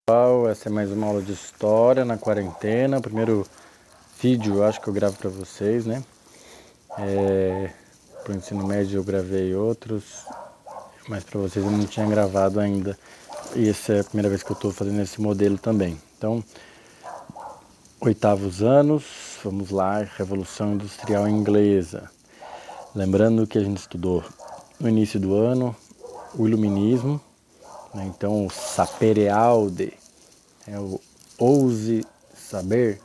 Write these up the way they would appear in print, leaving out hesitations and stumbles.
Pessoal, essa é mais uma aula de história na quarentena. Primeiro vídeo, eu acho que eu gravo para vocês, né? Pro ensino médio eu gravei outros, mas para vocês eu não tinha gravado ainda. E essa é a primeira vez que eu estou fazendo esse modelo também. Então, oitavos anos, vamos lá, Revolução Industrial Inglesa. Lembrando que a gente estudou no início do ano o Iluminismo, né? Então o sapere aude, o ouse saber,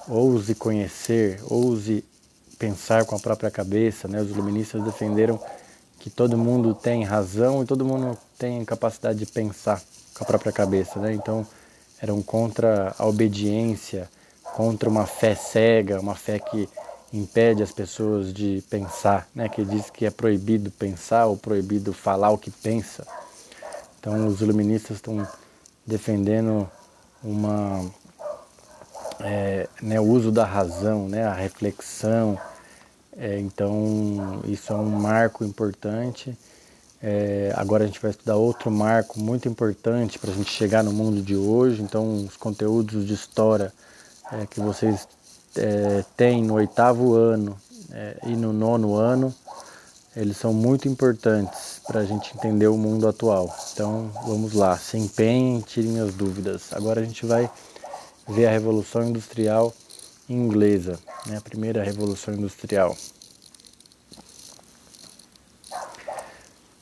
ouse conhecer, ouse pensar com a própria cabeça, né? Os iluministas defenderam que todo mundo tem razão e todo mundo tem capacidade de pensar com a própria cabeça, né? Então eram contra a obediência, contra uma fé cega, uma fé que impede as pessoas de pensar, né? Que diz que é proibido pensar ou proibido falar o que pensa. Então os iluministas estão defendendo o uso da razão, né, a reflexão. Então isso é um marco importante. Agora a gente vai estudar outro marco muito importante para a gente chegar no mundo de hoje. Então os conteúdos de história que vocês têm no oitavo ano e no nono ano, eles são muito importantes para a gente entender o mundo atual. Então vamos lá, se empenhem, tirem as dúvidas. Agora a gente vai ver a Revolução Industrial Inglesa, né? A primeira Revolução Industrial.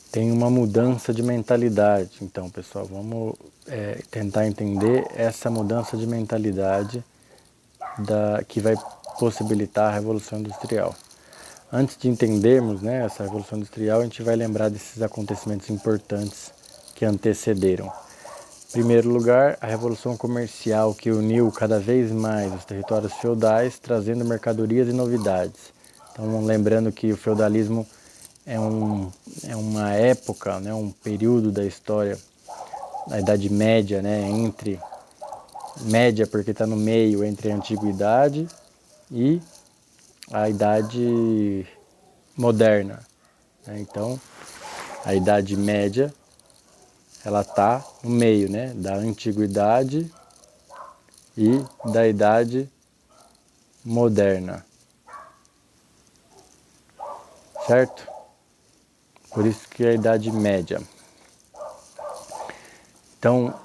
Tem uma mudança de mentalidade. Então, pessoal, vamos tentar entender essa mudança de mentalidade que vai possibilitar a Revolução Industrial. Antes de entendermos, né, essa Revolução Industrial, a gente vai lembrar desses acontecimentos importantes que antecederam. Em primeiro lugar, a Revolução Comercial, que uniu cada vez mais os territórios feudais, trazendo mercadorias e novidades. Então, lembrando que o feudalismo é uma época, né, um período da história, da Idade Média, né, média porque está no meio entre a Antiguidade e a Idade Moderna. Então, a Idade Média, ela está no meio, né, da Antiguidade e da Idade Moderna, certo? Por isso que é a Idade Média. Então,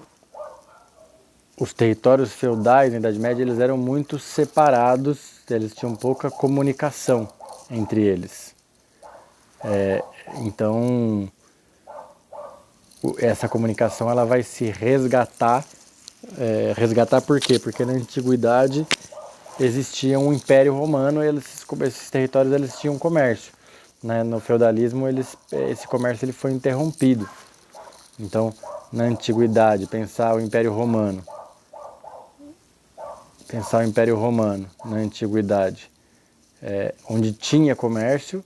os territórios feudais na Idade Média, eles eram muito separados, eles tinham pouca comunicação entre eles. Então, essa comunicação ela vai se resgatar. Resgatar por quê? Porque na Antiguidade existia um Império Romano e esses territórios eles tinham comércio. Né? No feudalismo, esse comércio ele foi interrompido. Então, na Antiguidade, pensar o Império Romano na Antiguidade, onde tinha comércio,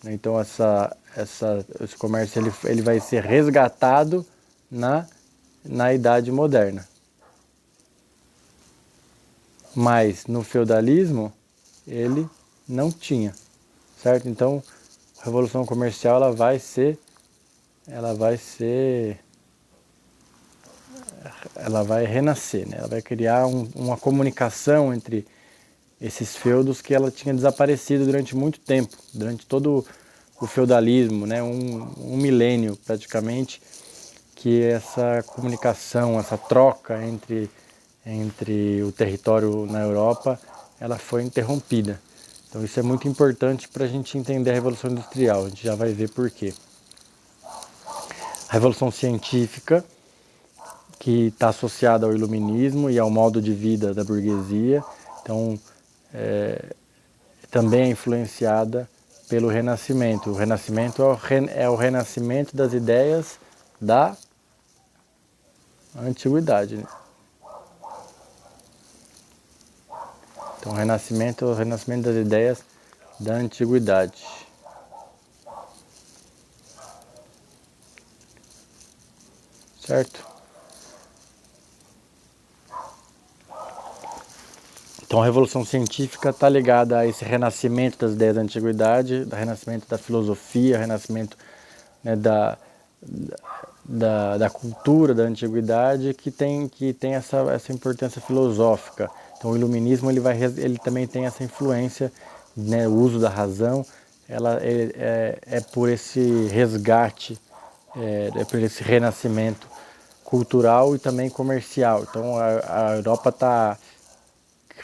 né? Então esse comércio ele vai ser resgatado na Idade Moderna. Mas no feudalismo ele não tinha, certo? Então a Revolução Comercial ela vai renascer, né? Ela vai criar uma comunicação entre esses feudos que ela tinha desaparecido durante muito tempo, durante todo o feudalismo, né? Um milênio praticamente, que essa comunicação, essa troca entre o território na Europa, ela foi interrompida. Então isso é muito importante para a gente entender a Revolução Industrial, a gente já vai ver por quê. A Revolução Científica, que está associada ao iluminismo e ao modo de vida da burguesia, então também é influenciada pelo Renascimento. O Renascimento é o renascimento das ideias da Antiguidade. Né? Então o Renascimento é o renascimento das ideias da Antiguidade. Certo? Então a Revolução Científica está ligada a esse renascimento das ideias da Antiguidade, do renascimento da filosofia, renascimento, né, da cultura da antiguidade que tem essa importância filosófica. Então o iluminismo ele também tem essa influência, né, o uso da razão, é por esse resgate, é por esse renascimento cultural e também comercial. Então a Europa está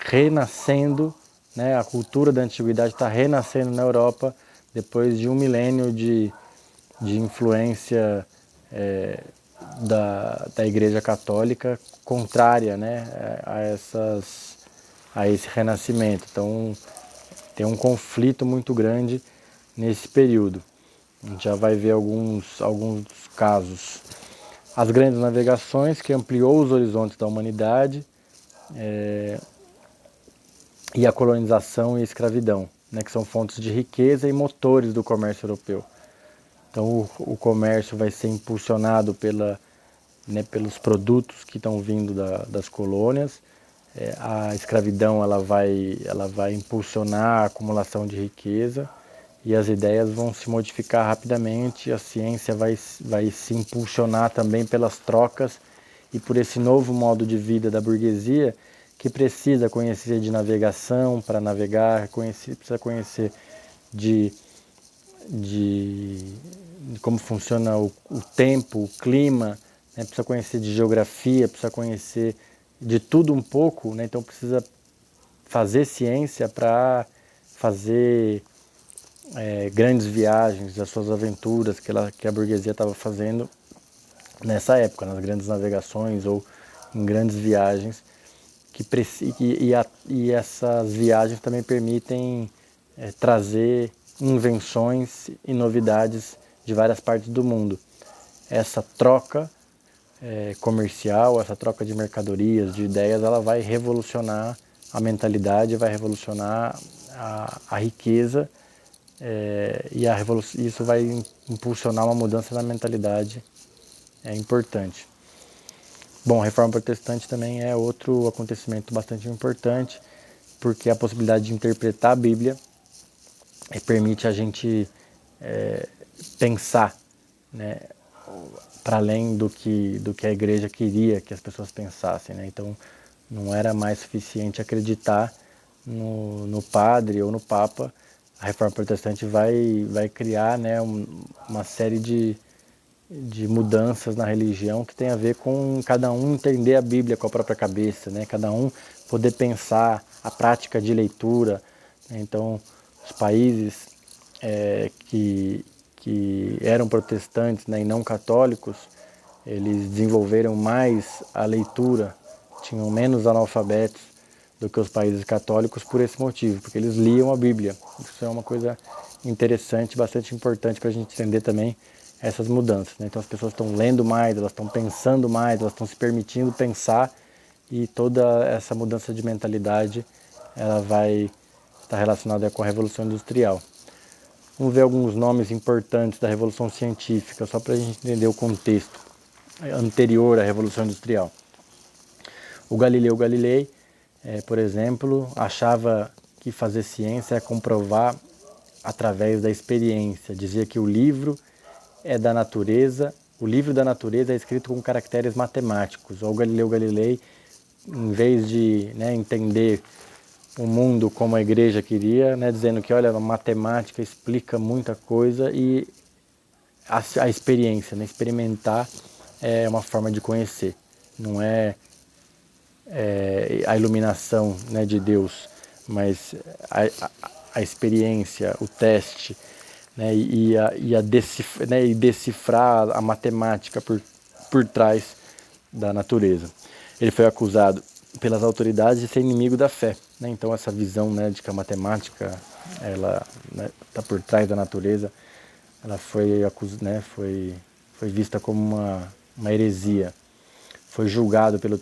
renascendo, né, a cultura da antiguidade está renascendo na Europa depois de um milênio de influência da Igreja Católica contrária, né, a esse renascimento. Então tem um conflito muito grande nesse período. A gente já vai ver alguns casos. As grandes navegações, que ampliou os horizontes da humanidade, e a colonização e a escravidão, né, que são fontes de riqueza e motores do comércio europeu. Então o comércio vai ser impulsionado pelos produtos que estão vindo das colônias. A escravidão ela vai impulsionar a acumulação de riqueza e as ideias vão se modificar rapidamente. A ciência vai se impulsionar também pelas trocas e por esse novo modo de vida da burguesia, que precisa conhecer de navegação para navegar, precisa conhecer de como funciona o tempo, o clima, né? Precisa conhecer de geografia, precisa conhecer de tudo um pouco, né? Então precisa fazer ciência para fazer grandes viagens, as suas aventuras que a burguesia estava fazendo nessa época, nas grandes navegações ou em grandes viagens, e essas viagens também permitem trazer invenções e novidades de várias partes do mundo. Essa troca comercial, essa troca de mercadorias, de ideias, ela vai revolucionar a mentalidade, vai revolucionar a riqueza, isso vai impulsionar uma mudança na mentalidade importante. Bom, a Reforma Protestante também é outro acontecimento bastante importante, porque a possibilidade de interpretar a Bíblia permite a gente pensar, né, para além do que a igreja queria que as pessoas pensassem, né? Então não era mais suficiente acreditar no padre ou no papa. A Reforma Protestante vai criar, né, uma série de mudanças na religião que tem a ver com cada um entender a Bíblia com a própria cabeça, né? Cada um poder pensar, a prática de leitura, né? Então os países que eram protestantes, né, e não católicos, eles desenvolveram mais a leitura, tinham menos analfabetos do que os países católicos por esse motivo, porque eles liam a Bíblia. Isso é uma coisa interessante, bastante importante para a gente entender também essas mudanças, né? Então as pessoas estão lendo mais, elas estão pensando mais, elas estão se permitindo pensar, e toda essa mudança de mentalidade ela vai estar relacionada com a Revolução Industrial. Vamos ver alguns nomes importantes da Revolução Científica, só para a gente entender o contexto anterior à Revolução Industrial. O Galileu Galilei, por exemplo, achava que fazer ciência é comprovar através da experiência. Dizia que o livro da natureza é escrito com caracteres matemáticos. O Galileu Galilei, em vez de, né, entender o mundo como a igreja queria, né, dizendo que, olha, a matemática explica muita coisa, e a experiência, né, experimentar é uma forma de conhecer, não é a iluminação, né, de Deus, mas a experiência, o teste, né, e decifrar a matemática por trás da natureza. Ele foi acusado pelas autoridades de ser inimigo da fé, né? Então essa visão, né, de que a matemática ela, né, tá por trás da natureza, ela foi vista como uma heresia. Foi julgado pelo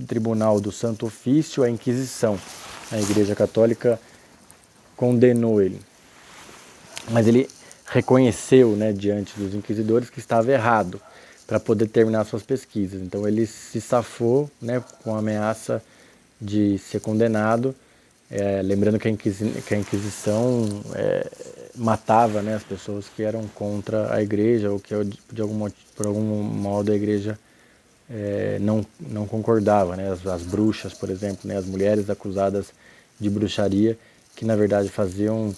Tribunal do Santo Ofício, a Inquisição. A Igreja Católica condenou ele. Mas ele reconheceu, né, diante dos inquisidores, que estava errado para poder terminar suas pesquisas. Então ele se safou, né, com a ameaça de ser condenado. Lembrando que a Inquisição matava, né, as pessoas que eram contra a igreja ou que por por algum modo a igreja não concordava, né? As bruxas, por exemplo, né? As mulheres acusadas de bruxaria, que na verdade faziam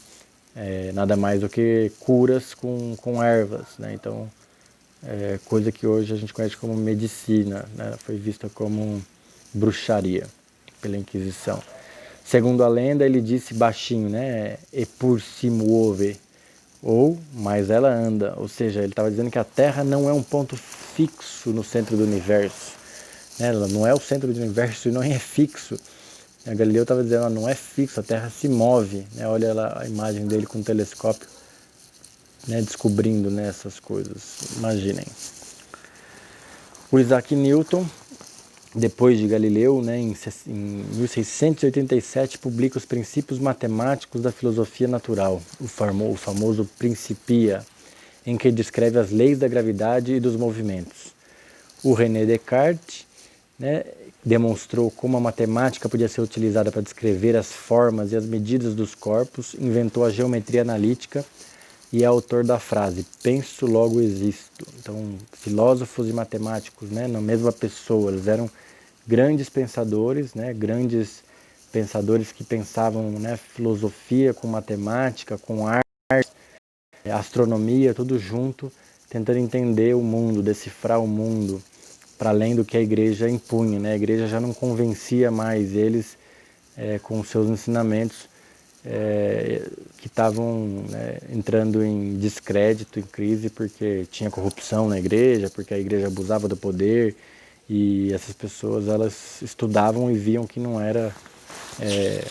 nada mais do que curas com ervas, né? Então, coisa que hoje a gente conhece como medicina, né? Foi vista como bruxaria pela Inquisição. Segundo a lenda, ele disse baixinho, né? E por si muove, ou mas ela anda, ou seja, ele estava dizendo que a Terra não é um ponto fixo no centro do universo, né? Ela não é o centro do universo e não é fixo. A Galileu estava dizendo, ela não é fixo, a Terra se move, né? Olha lá a imagem dele com o telescópio, né? Descobrindo, né, essas coisas. Imaginem. O Isaac Newton, depois de Galileu, né, em 1687, publica os princípios matemáticos da filosofia natural, o famoso Principia, em que descreve as leis da gravidade e dos movimentos. O René Descartes, né, demonstrou como a matemática podia ser utilizada para descrever as formas e as medidas dos corpos, inventou a geometria analítica e é autor da frase penso, logo existo. Então, filósofos e matemáticos, né, na mesma pessoa, eles eram grandes pensadores, né, grandes pensadores que pensavam, né, filosofia com matemática, com arte, astronomia, tudo junto, tentando entender o mundo, decifrar o mundo, para além do que a igreja impunha, né? A igreja já não convencia mais eles com seus ensinamentos que estavam, né, entrando em descrédito, em crise, porque tinha corrupção na igreja, porque a igreja abusava do poder, e essas pessoas elas estudavam e viam que não era,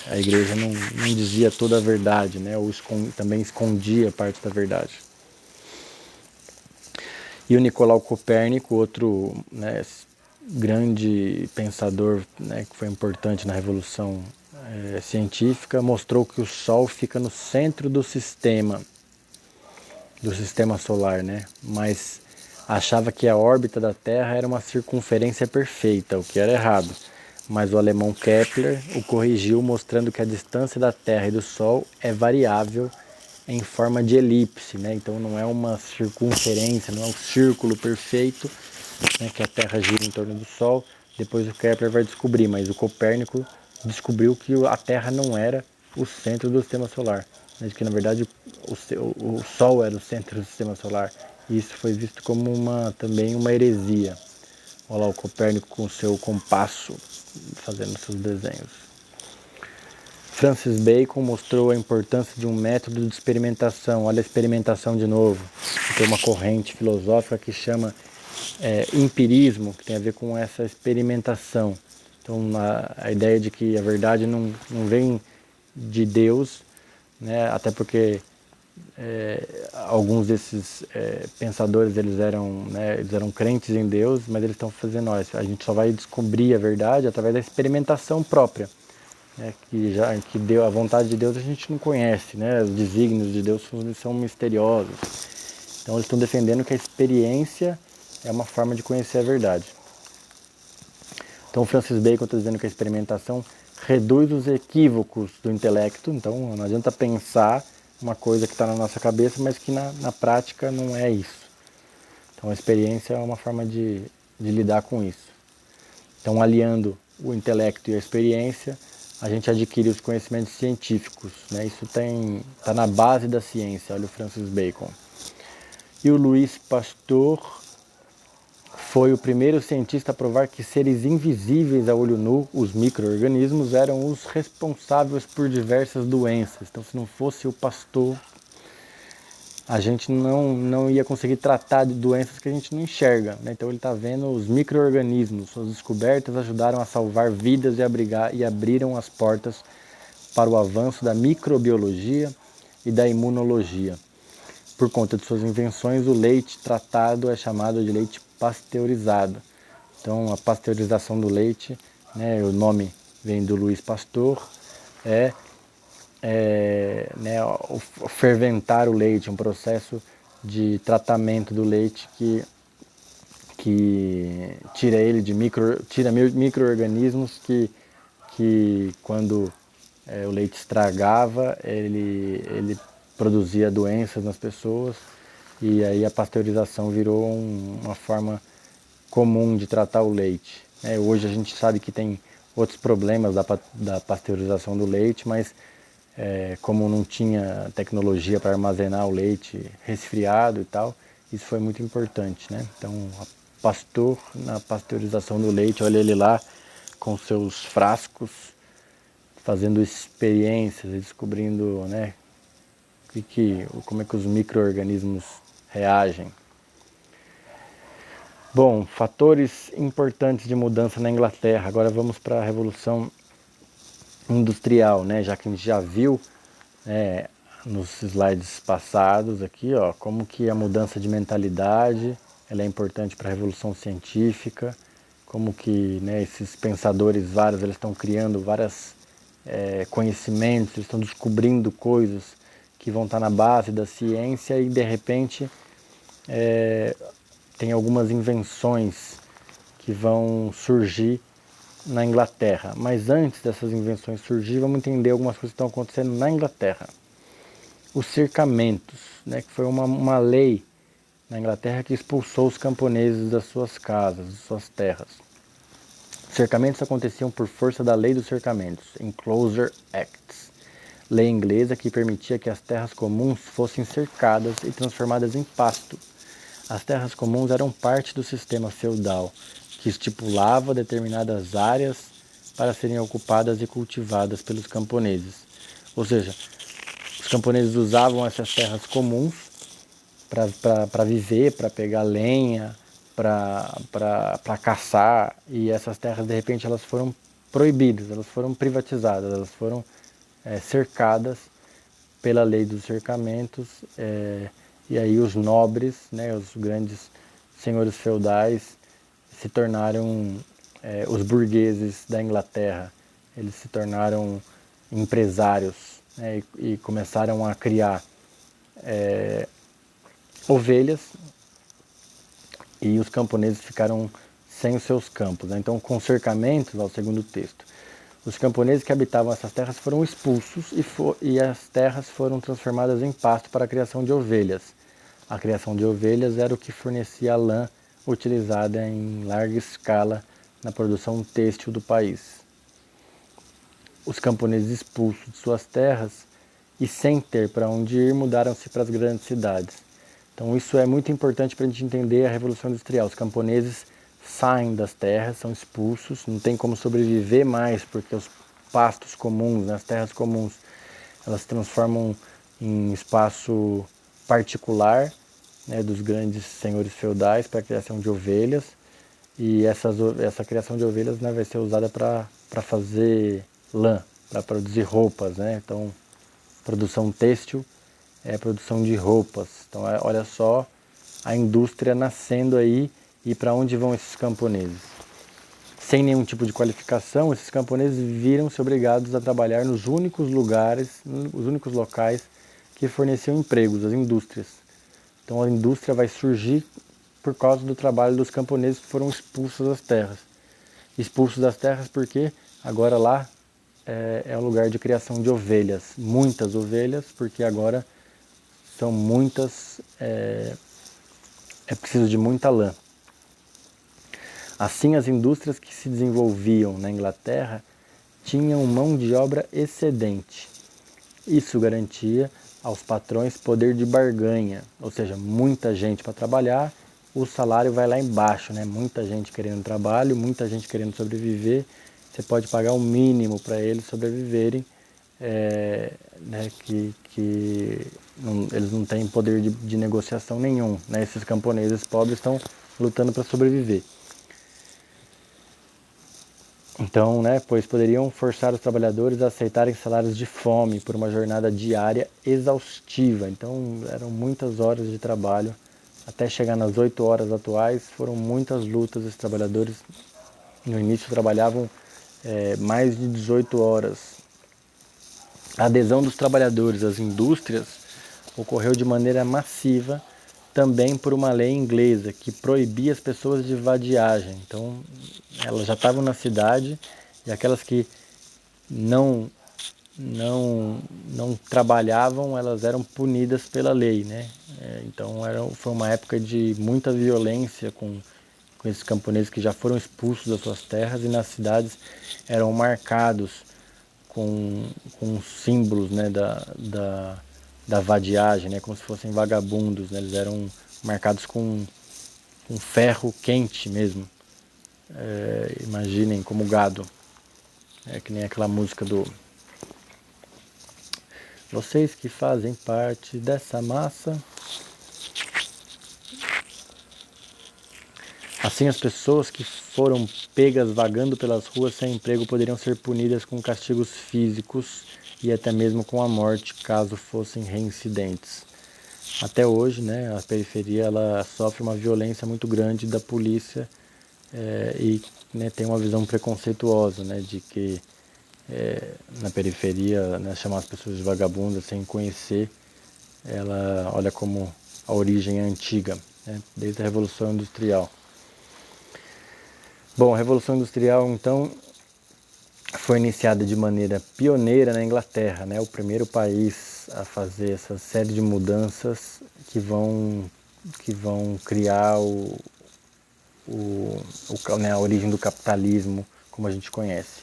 a igreja não dizia toda a verdade, né? Ou também escondia parte da verdade. E o Nicolau Copérnico, outro, né, grande pensador, né, que foi importante na Revolução científica, mostrou que o Sol fica no centro do sistema solar, né? Mas achava que a órbita da Terra era uma circunferência perfeita, o que era errado. Mas o alemão Kepler o corrigiu, mostrando que a distância da Terra e do Sol é variável em forma de elipse, né? Então não é uma circunferência, não é um círculo perfeito, né, que a Terra gira em torno do Sol. Depois o Kepler vai descobrir, mas o Copérnico descobriu que a Terra não era o centro do sistema solar, né, que na verdade o Sol era o centro do sistema solar. E isso foi visto como também uma heresia. Olha lá o Copérnico com o seu compasso fazendo seus desenhos. Francis Bacon mostrou a importância de um método de experimentação. Olha a experimentação de novo. Tem uma corrente filosófica que chama empirismo, que tem a ver com essa experimentação. Então, a ideia de que a verdade não vem de Deus, né? Até porque alguns desses pensadores eles eram crentes em Deus, mas eles estão fazendo, a gente só vai descobrir a verdade através da experimentação própria, né? Que deu a vontade de Deus a gente não conhece, né? Os desígnios de Deus são misteriosos. Então eles estão defendendo que a experiência é uma forma de conhecer a verdade. Então Francis Bacon está dizendo que a experimentação reduz os equívocos do intelecto. Então não adianta pensar uma coisa que está na nossa cabeça, mas que na prática não é isso. Então a experiência é uma forma de lidar com isso. Então aliando o intelecto e a experiência, a gente adquire os conhecimentos científicos, né? Isso está na base da ciência, olha o Francis Bacon. E o Louis Pasteur foi o primeiro cientista a provar que seres invisíveis a olho nu, os micro-organismos, eram os responsáveis por diversas doenças. Então, se não fosse o Pasteur, a gente não ia conseguir tratar de doenças que a gente não enxerga, né? Então, ele está vendo os micro-organismos. Suas descobertas ajudaram a salvar vidas e abriram as portas para o avanço da microbiologia e da imunologia. Por conta de suas invenções, o leite tratado é chamado de leite pasteurizado. Então, a pasteurização do leite, né, o nome vem do Louis Pasteur, né, o ferventar o leite, um processo de tratamento do leite que tira ele de micro-organismos que quando o leite estragava, ele produzia doenças nas pessoas. e aí a pasteurização virou uma forma comum de tratar o leite. Hoje a gente sabe que tem outros problemas da pasteurização do leite, mas como não tinha tecnologia para armazenar o leite resfriado e tal, isso foi muito importante, né? Então, Pasteur, na pasteurização do leite, olha ele lá com seus frascos, fazendo experiências e descobrindo, né, como é que os micro-organismos reagem. Bom, fatores importantes de mudança na Inglaterra. Agora vamos para a Revolução Industrial, né? Já que a gente já viu nos slides passados aqui, ó, como que a mudança de mentalidade ela é importante para a Revolução Científica, como que, né, esses pensadores vários eles estão criando vários conhecimentos, eles estão descobrindo coisas que vão estar na base da ciência e de repente tem algumas invenções que vão surgir na Inglaterra. Mas antes dessas invenções surgir, vamos entender algumas coisas que estão acontecendo na Inglaterra. Os cercamentos, né, que foi uma lei na Inglaterra que expulsou os camponeses das suas casas, das suas terras. Os cercamentos aconteciam por força da Lei dos Cercamentos, Enclosure Acts, lei inglesa que permitia que as terras comuns fossem cercadas e transformadas em pasto. As terras comuns eram parte do sistema feudal, que estipulava determinadas áreas para serem ocupadas e cultivadas pelos camponeses. Ou seja, os camponeses usavam essas terras comuns para viver, para pegar lenha, para caçar, e essas terras de repente elas foram proibidas, elas foram privatizadas, elas foram cercadas pela lei dos cercamentos, e aí os nobres, né, os grandes senhores feudais se tornaram os burgueses da Inglaterra, eles se tornaram empresários, né, e começaram a criar ovelhas, e os camponeses ficaram sem os seus campos, né? Então, com cercamentos, ao segundo texto, os camponeses que habitavam essas terras foram expulsos e as terras foram transformadas em pasto para a criação de ovelhas. A criação de ovelhas era o que fornecia a lã utilizada em larga escala na produção têxtil do país. Os camponeses expulsos de suas terras e sem ter para onde ir, mudaram-se para as grandes cidades. Então isso é muito importante para a gente entender a Revolução Industrial. Os camponeses saem das terras, são expulsos, não tem como sobreviver mais, porque os pastos comuns, as terras comuns, elas se transformam em espaço particular, né, dos grandes senhores feudais para a criação de ovelhas, e essa criação de ovelhas, né, vai ser usada para fazer lã, para produzir roupas, né? Então, produção têxtil é produção de roupas. Então, olha só a indústria nascendo aí, e para onde vão esses camponeses? Sem nenhum tipo de qualificação, esses camponeses viram-se obrigados a trabalhar nos únicos lugares, os únicos locais que forneciam empregos, as indústrias. Então a indústria vai surgir por causa do trabalho dos camponeses que foram expulsos das terras. Expulsos das terras porque agora lá é um lugar de criação de ovelhas, muitas ovelhas, porque agora são muitas, é preciso de muita lã. Assim, as indústrias que se desenvolviam na Inglaterra tinham mão de obra excedente. Isso garantia aos patrões poder de barganha, ou seja, muita gente para trabalhar, o salário vai lá embaixo, né? Muita gente querendo trabalho, muita gente querendo sobreviver, você pode pagar o mínimo para eles sobreviverem, né? Eles não têm poder de negociação nenhum, né? Esses camponeses pobres estão lutando para sobreviver. Então, né, pois poderiam forçar os trabalhadores a aceitarem salários de fome por uma jornada diária exaustiva. Então, eram muitas horas de trabalho. Até chegar nas 8 horas atuais, foram muitas lutas. Os trabalhadores, no início, trabalhavam mais de 18 horas. A adesão dos trabalhadores às indústrias ocorreu de maneira massiva, também por uma lei inglesa que proibia as pessoas de vadiagem. Então, elas já estavam na cidade, e aquelas que não não trabalhavam, elas eram punidas pela lei, né? Então foi uma época de muita violência com esses camponeses que já foram expulsos das suas terras, e nas cidades eram marcados com símbolos, né, da vadiagem, né, como se fossem vagabundos, né? Eles eram marcados com ferro quente mesmo. Imaginem como gado. É que nem aquela música do "Vocês que fazem parte dessa massa". Assim, as pessoas que foram pegas vagando pelas ruas sem emprego poderiam ser punidas com castigos físicos e até mesmo com a morte, caso fossem reincidentes. Até hoje, né, a periferia ela sofre uma violência muito grande da polícia, e, né, tem uma visão preconceituosa, né, de que na periferia, né, chamar as pessoas de vagabundas sem conhecer, ela olha como a origem antiga, né, desde a Revolução Industrial. Bom, a Revolução Industrial, então, foi iniciada de maneira pioneira na Inglaterra, né, o primeiro país a fazer essa série de mudanças que vão criar né, a origem do capitalismo como a gente conhece,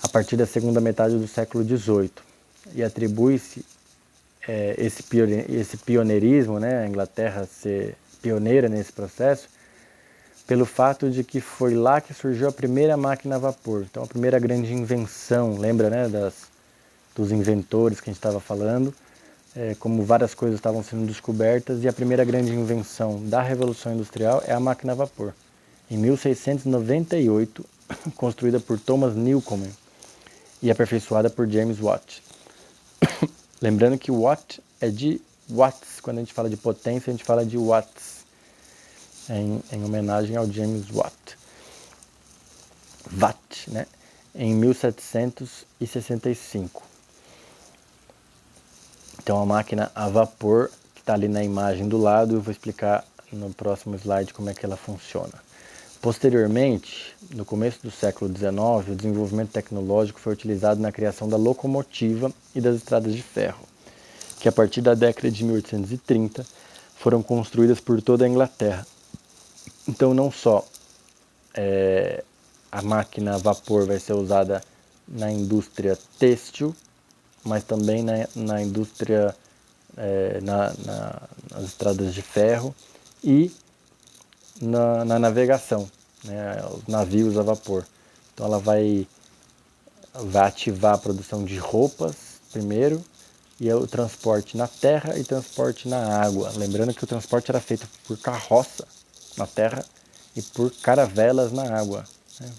a partir da segunda metade do século XVIII. E atribui-se esse pioneirismo, né, a Inglaterra ser pioneira nesse processo, pelo fato de que foi lá que surgiu a primeira máquina a vapor. Então, a primeira grande invenção, lembra, né, dos inventores que a gente estava falando, como várias coisas estavam sendo descobertas, e a primeira grande invenção da Revolução Industrial é a máquina a vapor. Em 1698, construída por Thomas Newcomen e aperfeiçoada por James Watt. Lembrando que Watt é de watts, quando a gente fala de potência, a gente fala de watts, em homenagem ao James Watt. Watt, né? Em 1765. Então, a máquina a vapor, que está ali na imagem do lado, eu vou explicar no próximo slide como é que ela funciona. Posteriormente, no começo do século XIX, o desenvolvimento tecnológico foi utilizado na criação da locomotiva e das estradas de ferro, que a partir da década de 1830 foram construídas por toda a Inglaterra. Então, não só a máquina a vapor vai ser usada na indústria têxtil, mas também na indústria, nas estradas de ferro e na navegação, né, os navios a vapor. Então ela vai ativar a produção de roupas primeiro, e o transporte na terra e transporte na água. Lembrando que o transporte era feito por carroça na terra e por caravelas na água, né?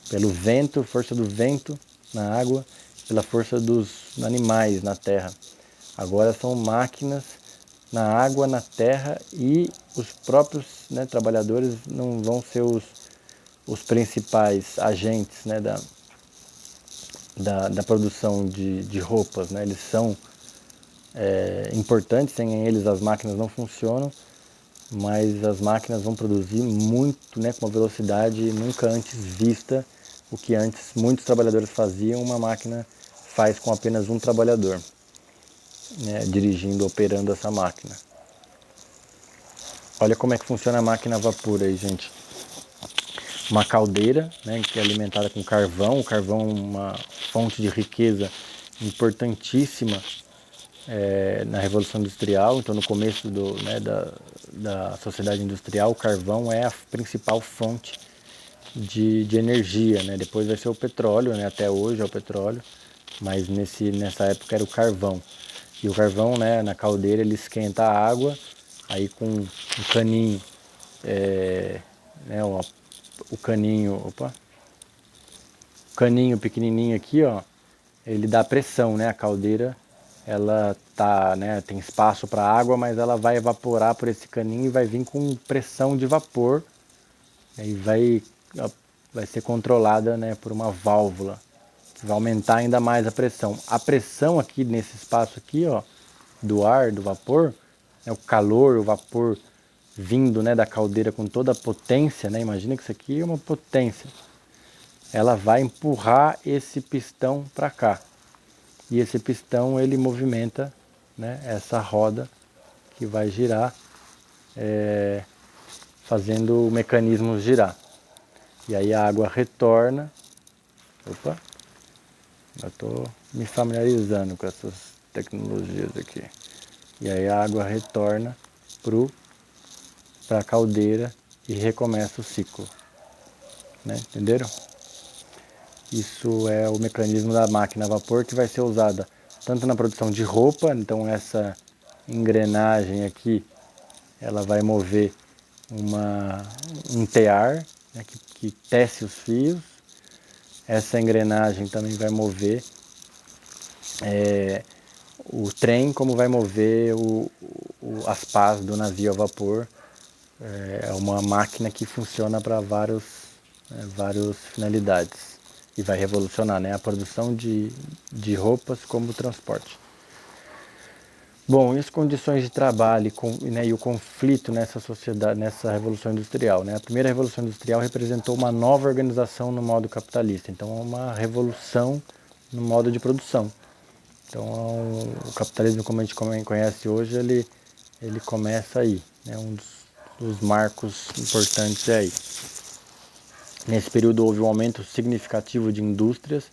Pelo vento, força do vento na água, pela força dos animais na terra. Agora são máquinas na água, na terra, e os próprios, né, trabalhadores não vão ser os principais agentes, né, da produção de roupas, né? Eles são importantes, sem eles as máquinas não funcionam, mas as máquinas vão produzir muito, né, com uma velocidade nunca antes vista. O que antes muitos trabalhadores faziam, uma máquina faz com apenas um trabalhador, né, dirigindo, operando essa máquina. Olha como é que funciona a máquina a vapor aí, gente. Uma caldeira, né, que é alimentada com carvão. O carvão é uma fonte de riqueza importantíssima na Revolução Industrial. Então, no começo da sociedade industrial, o carvão é a principal fonte de energia, né? Depois vai ser o petróleo, né? Até hoje é o petróleo, mas nessa época era o carvão. E o carvão, né, na caldeira, ele esquenta a água, aí com um caninho, né, o caninho pequenininho aqui, ó, ele dá pressão, né? A caldeira, ela tá, né, tem espaço para água, mas ela vai evaporar por esse caninho e vai vir com pressão de vapor, e vai ser controlada, né, por uma válvula que vai aumentar ainda mais a pressão. A pressão aqui nesse espaço aqui, ó, do ar, do vapor, né, o calor, o vapor vindo, né, da caldeira com toda a potência, né? Imagina que isso aqui é uma potência. Ela vai empurrar esse pistão para cá. e esse pistão ele movimenta, né, essa roda que vai girar, fazendo o mecanismo girar. E aí a água retorna. Opa! Eu estou me familiarizando com essas tecnologias aqui. E aí a água retorna para a caldeira e recomeça o ciclo. Né? Entenderam? Isso é o mecanismo da máquina a vapor que vai ser usada tanto na produção de roupa, então essa engrenagem aqui, ela vai mover um tear, né, que tece os fios. Essa engrenagem também vai mover o trem, como vai mover as pás do navio a vapor. É uma máquina que funciona para várias finalidades e vai revolucionar, né, a produção de roupas como o transporte. Bom, e as condições de trabalho né, e o conflito nessa sociedade, nessa revolução industrial, né? A primeira revolução industrial representou uma nova organização no modo capitalista, então é uma revolução no modo de produção. Então o capitalismo como a gente conhece hoje, ele começa aí, né? Um dos marcos importantes é aí. Nesse período houve um aumento significativo de indústrias,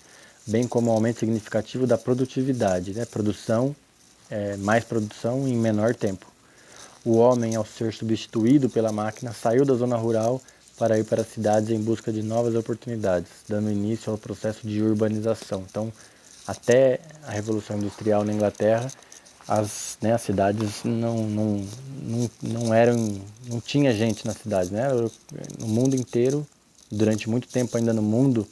bem como um aumento significativo da produtividade, né? Mais produção em menor tempo. O homem, ao ser substituído pela máquina, saiu da zona rural para ir para as cidades em busca de novas oportunidades, dando início ao processo de urbanização. Então, até a Revolução Industrial na Inglaterra, as cidades não eram, não tinha gente nas cidades, né? No mundo inteiro, durante muito tempo ainda no mundo,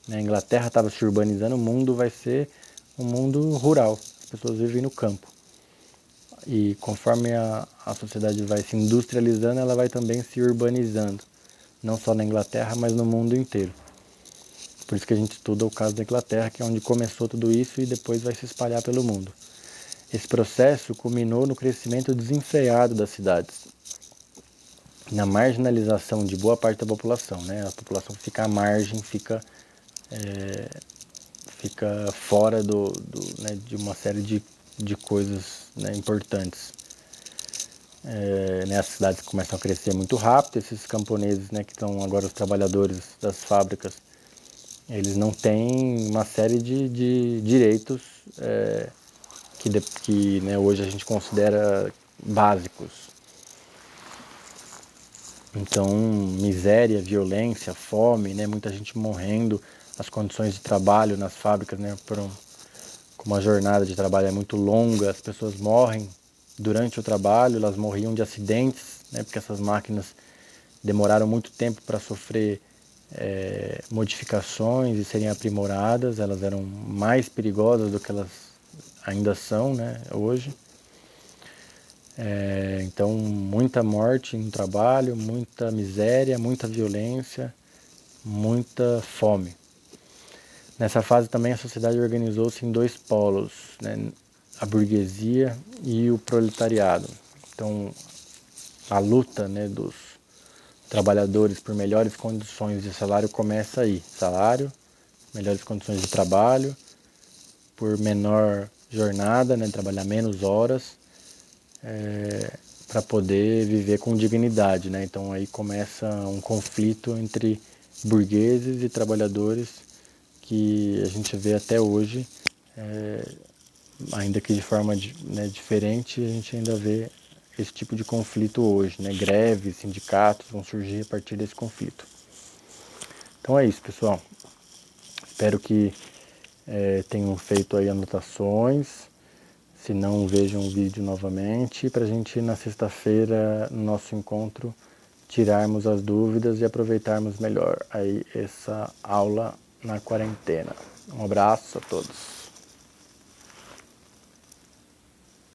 né? A Inglaterra estava se urbanizando, o mundo vai ser um mundo rural, as pessoas vivem no campo. E conforme a sociedade vai se industrializando, ela vai também se urbanizando, não só na Inglaterra, mas no mundo inteiro. Por isso que a gente estuda o caso da Inglaterra, que é onde começou tudo isso e depois vai se espalhar pelo mundo. Esse processo culminou no crescimento desenfreado das cidades, na marginalização de boa parte da população, né? A população fica à margem, fica fora né, de uma série de coisas, né, importantes. As cidades começam a crescer muito rápido, esses camponeses, né, que são agora os trabalhadores das fábricas, eles não têm uma série de direitos que né, hoje a gente considera básicos. Então, miséria, violência, fome, né, muita gente morrendo, as condições de trabalho nas fábricas, né, como a jornada de trabalho é muito longa, as pessoas morrem durante o trabalho, elas morriam de acidentes, né, porque essas máquinas demoraram muito tempo para sofrer modificações e serem aprimoradas, elas eram mais perigosas do que elas ainda são, né, hoje. Então, muita morte no trabalho, muita miséria, muita violência, muita fome. Nessa fase também a sociedade organizou-se em dois polos, né, a burguesia e o proletariado. Então, a luta, né, dos trabalhadores por melhores condições de salário começa aí. Salário, melhores condições de trabalho, por menor jornada, né, trabalhar menos horas, para poder viver com dignidade, né? Então aí começa um conflito entre burgueses e trabalhadores que a gente vê até hoje, ainda que de forma diferente, a gente ainda vê esse tipo de conflito hoje, né? Greves, sindicatos vão surgir a partir desse conflito. Então é isso, pessoal. Espero que tenham feito aí anotações. Se não, vejam o vídeo novamente para a gente, na sexta-feira, no nosso encontro, tirarmos as dúvidas e aproveitarmos melhor aí essa aula na quarentena. Um abraço a todos.